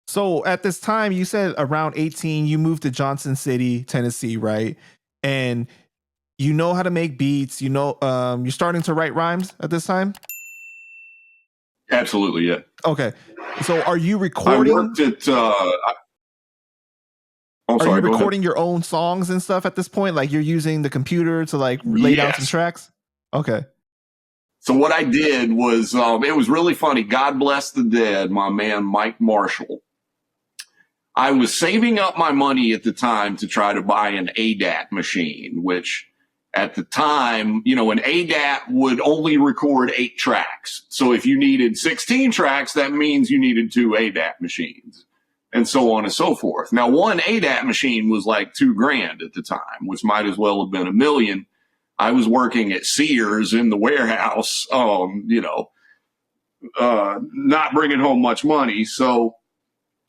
So at this time, you said around 18, you moved to Johnson City, Tennessee, right? And you know how to make beats. You know, you're starting to write rhymes at this time. Absolutely, yeah. Okay. So are you I recording? worked at. Are you recording your own songs and stuff at this point? Like you're using the computer to like lay down some tracks? Okay. So what I did was, it was really funny. God bless the dead, my man Mike Marshall. I was saving up my money at the time to try to buy an ADAT machine, which at the time, you know, an ADAT would only record 8 tracks. So if you needed 16 tracks, that means you needed 2 ADAT machines, and so on and so forth. Now, one ADAT machine was like $2,000 at the time, which might as well have been $1 million. I was working at Sears in the warehouse, not bringing home much money. So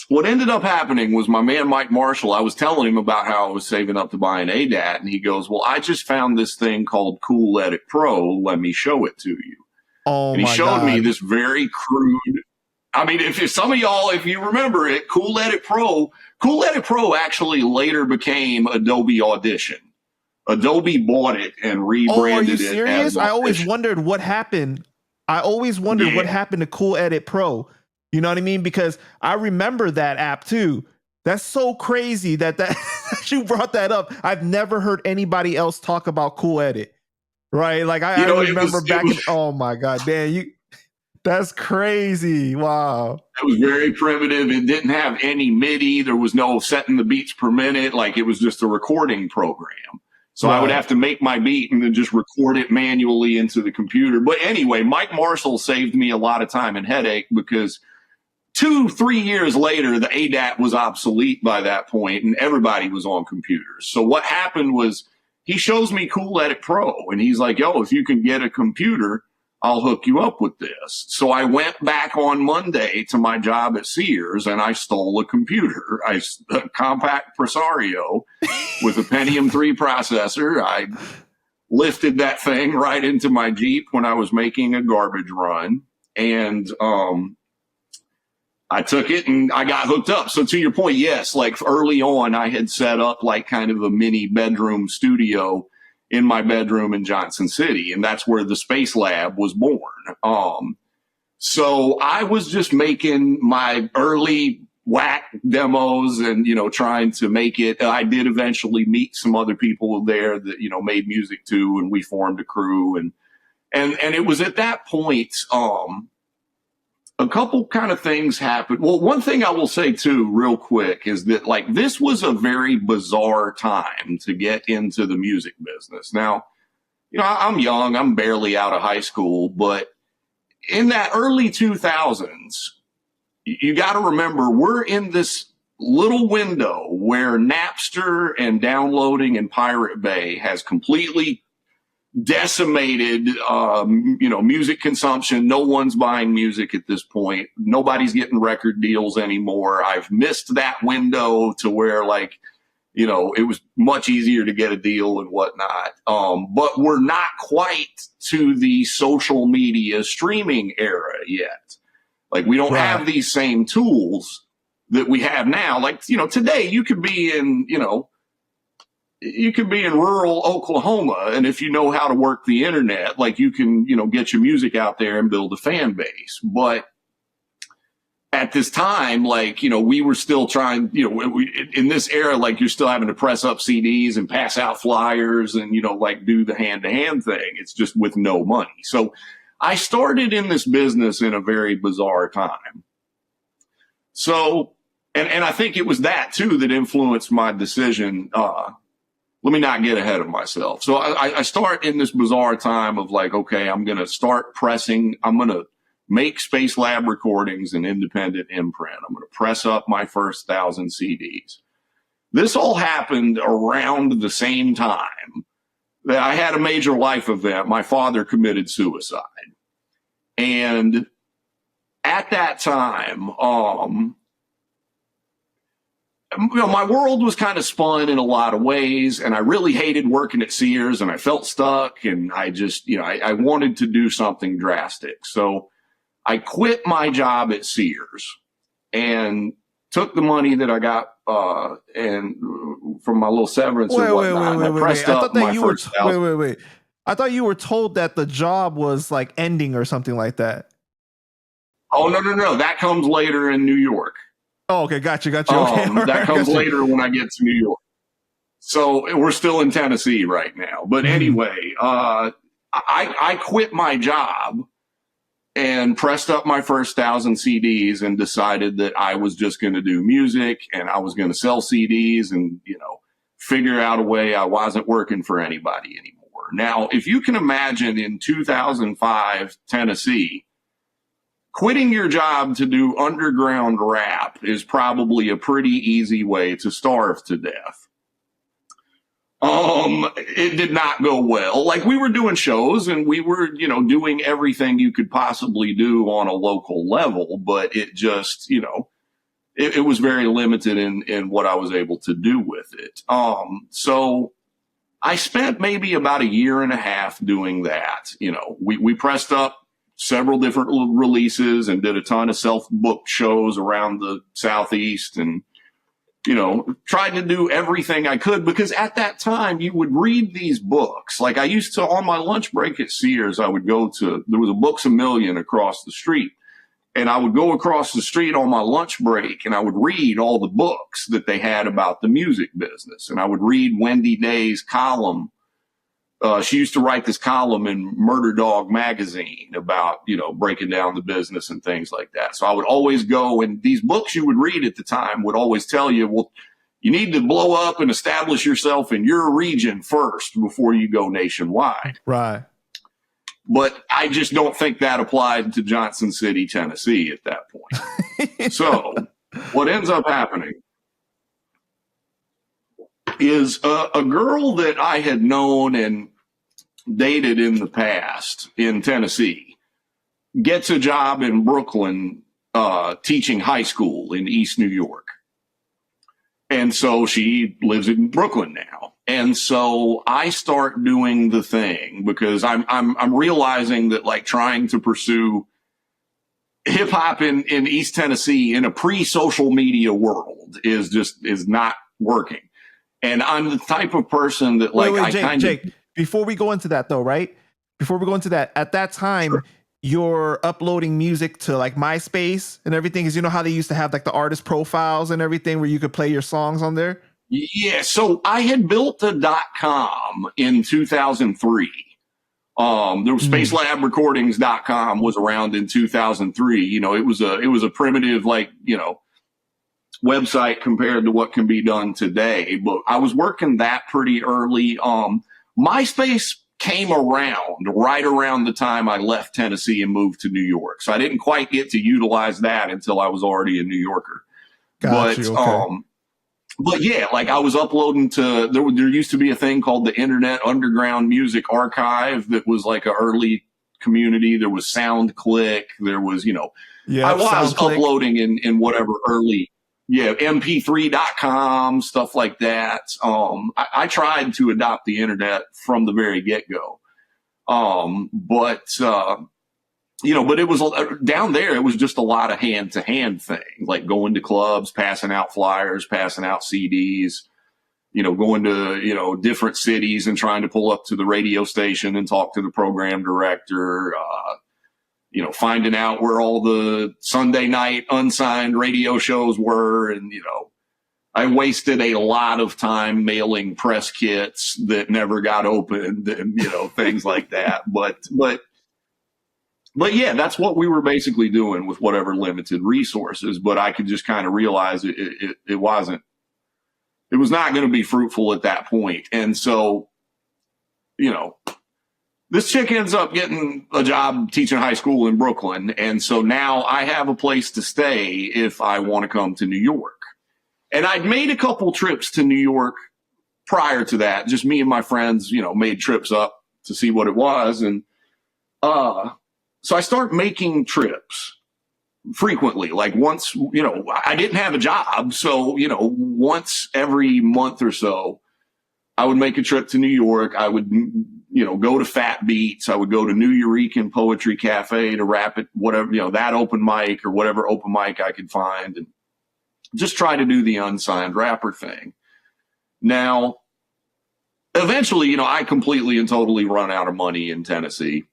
what ended up happening was my man, Mike Marshall, I was telling him about how I was saving up to buy an ADAT, and he goes, well, I just found this thing called Cool Edit Pro. Let me show it to you. Oh, and he showed me this very crude. I mean, if some of y'all, if you remember it, Cool Edit Pro actually later became Adobe Audition. Adobe bought it and rebranded it. As I always wondered what happened. What happened to Cool Edit Pro. You know what I mean? Because I remember that app too. That's so crazy that you brought that up. I've never heard anybody else talk about Cool Edit. Right? Like I remember oh my God, man, that's crazy. Wow. It was very primitive. It didn't have any MIDI. There was no setting the beats per minute. Like it was just a recording program. So I would have to make my beat and then just record it manually into the computer. But anyway, Mike Marshall saved me a lot of time and headache because 2-3 years later, the ADAT was obsolete by that point and everybody was on computers. So what happened was he shows me Cool Edit Pro and he's like, yo, if you can get a computer, I'll hook you up with this. So I went back on Monday to my job at Sears and I stole a computer, a compact Presario with a Pentium 3 processor. I lifted that thing right into my Jeep when I was making a garbage run. And I took it and I got hooked up. So to your point, yes, like early on, I had set up like kind of a mini bedroom studio in my bedroom in Johnson City. And that's where the Space Lab was born. So I was just making my early whack demos and, trying to make it. I did eventually meet some other people there that, made music too. And we formed a crew. And it was at that point, a couple kind of things happened. Well, one thing I will say too, real quick, is that like this was a very bizarre time to get into the music business. Now, I'm young, I'm barely out of high school, but in that early 2000s, you got to remember we're in this little window where Napster and downloading and Pirate Bay has completely decimated, music consumption. No one's buying music at this point. Nobody's getting record deals anymore. I've missed that window to where it was much easier to get a deal and whatnot. But we're not quite to the social media streaming era yet. Like we don't have these same tools that we have now. Like, today you could be in, you could be in rural Oklahoma, and if you know how to work the internet, like you can, get your music out there and build a fan base. But at this time, we were still trying, in this era, like you're still having to press up CDs and pass out flyers and, do the hand-to-hand thing. It's just with no money. So I started in this business in a very bizarre time. So, and I think it was that too that influenced my decision. Let me not get ahead of myself. So I start in this bizarre time of like, okay, I'm going to start pressing. I'm going to make Space Lab recordings and independent imprint. I'm going to press up my first 1,000 CDs. This all happened around the same time that I had a major life event. My father committed suicide. And at that time, my world was kind of spun in a lot of ways, and I really hated working at Sears, and I felt stuck, and I just, I wanted to do something drastic. So I quit my job at Sears and took the money that I got and from my little severance or whatnot. And I pressed up my first house. Wait. I thought you were told that the job was like ending or something like that. Oh, no. That comes later in New York. Oh, okay. Gotcha. Okay. That comes later when I get to New York. So we're still in Tennessee right now. But anyway, I quit my job and pressed up my first 1,000 CDs and decided that I was just going to do music and I was going to sell CDs and, figure out a way I wasn't working for anybody anymore. Now, if you can imagine in 2005 Tennessee, quitting your job to do underground rap is probably a pretty easy way to starve to death. It did not go well. Like, we were doing shows and we were, doing everything you could possibly do on a local level, but it just, it was very limited in what I was able to do with it. So I spent maybe about 1.5 years doing that. We pressed up several different releases and did a ton of self-booked shows around the Southeast and, tried to do everything I could, because at that time you would read these books. Like, I used to, on my lunch break at Sears, I would there was a Books A Million across the street. And I would go across the street on my lunch break and I would read all the books that they had about the music business. And I would read Wendy Day's column. She used to write this column in Murder Dog magazine about, breaking down the business and things like that. So I would always go, and these books you would read at the time would always tell you, well, you need to blow up and establish yourself in your region first before you go nationwide. Right. But I just don't think that applied to Johnson City, Tennessee at that point. So what ends up happening is a girl that I had known and dated in the past in Tennessee gets a job in Brooklyn teaching high school in East New York. And so she lives in Brooklyn now. And so I start doing the thing because I'm realizing that, like, trying to pursue hip hop in East Tennessee in a pre-social media world is not working. And I'm the type of person that, like, Jake, before we go into that though, right? Before we go into that, at that time, sure, you're uploading music to like MySpace and everything, because you know how they used to have like the artist profiles and everything where you could play your songs on there? Yeah. So I had built a .com in 2003. There was spacelabrecordings.com was around in 2003. It was a primitive, like, website compared to what can be done today. But I was working that pretty early. MySpace came around right around the time I left Tennessee and moved to New York. So I didn't quite get to utilize that until I was already a New Yorker. But yeah, like, I was uploading to, there used to be a thing called the Internet Underground Music Archive that was like an early community. There was SoundClick. There was, I was uploading in whatever early, mp3.com, stuff like that. I tried to adopt the internet from the very get-go. But it was down there, it was just a lot of hand-to-hand thing, like going to clubs, passing out flyers, passing out CDs, going to, different cities and trying to pull up to the radio station and talk to the program director, finding out where all the Sunday night unsigned radio shows were. And, I wasted a lot of time mailing press kits that never got opened and, things like that. But yeah, that's what we were basically doing with whatever limited resources. But I could just kind of realize it was not going to be fruitful at that point. And so, this chick ends up getting a job teaching high school in Brooklyn. And so now I have a place to stay if I want to come to New York. And I'd made a couple trips to New York prior to that. Just me and my friends, made trips up to see what it was. And so I start making trips frequently, like once, I didn't have a job. So, once every month or so, I would make a trip to New York. I would go to Fat Beats. I would go to New Eurekan Poetry Cafe to rap at whatever, that open mic or whatever open mic I could find, and just try to do the unsigned rapper thing. Now, eventually, I completely and totally run out of money in Tennessee,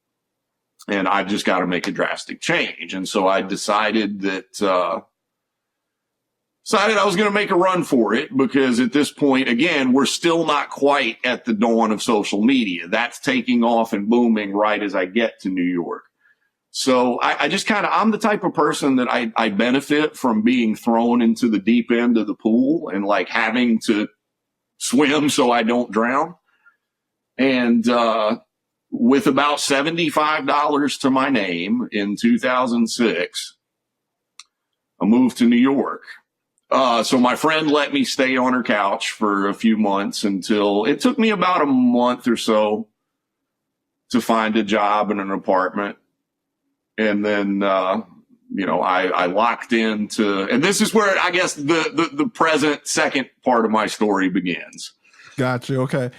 and I've just got to make a drastic change. And so I decided I was going to make a run for it, because at this point, again, we're still not quite at the dawn of social media. That's taking off and booming right as I get to New York. So I just I'm the type of person that I benefit from being thrown into the deep end of the pool and like having to swim so I don't drown. And with about $75 to my name in 2006, I moved to New York. So my friend let me stay on her couch for a few months until it took me about a month or so to find a job in an apartment. And then, I locked into, and this is where I guess the present second part of my story begins. Gotcha. Okay.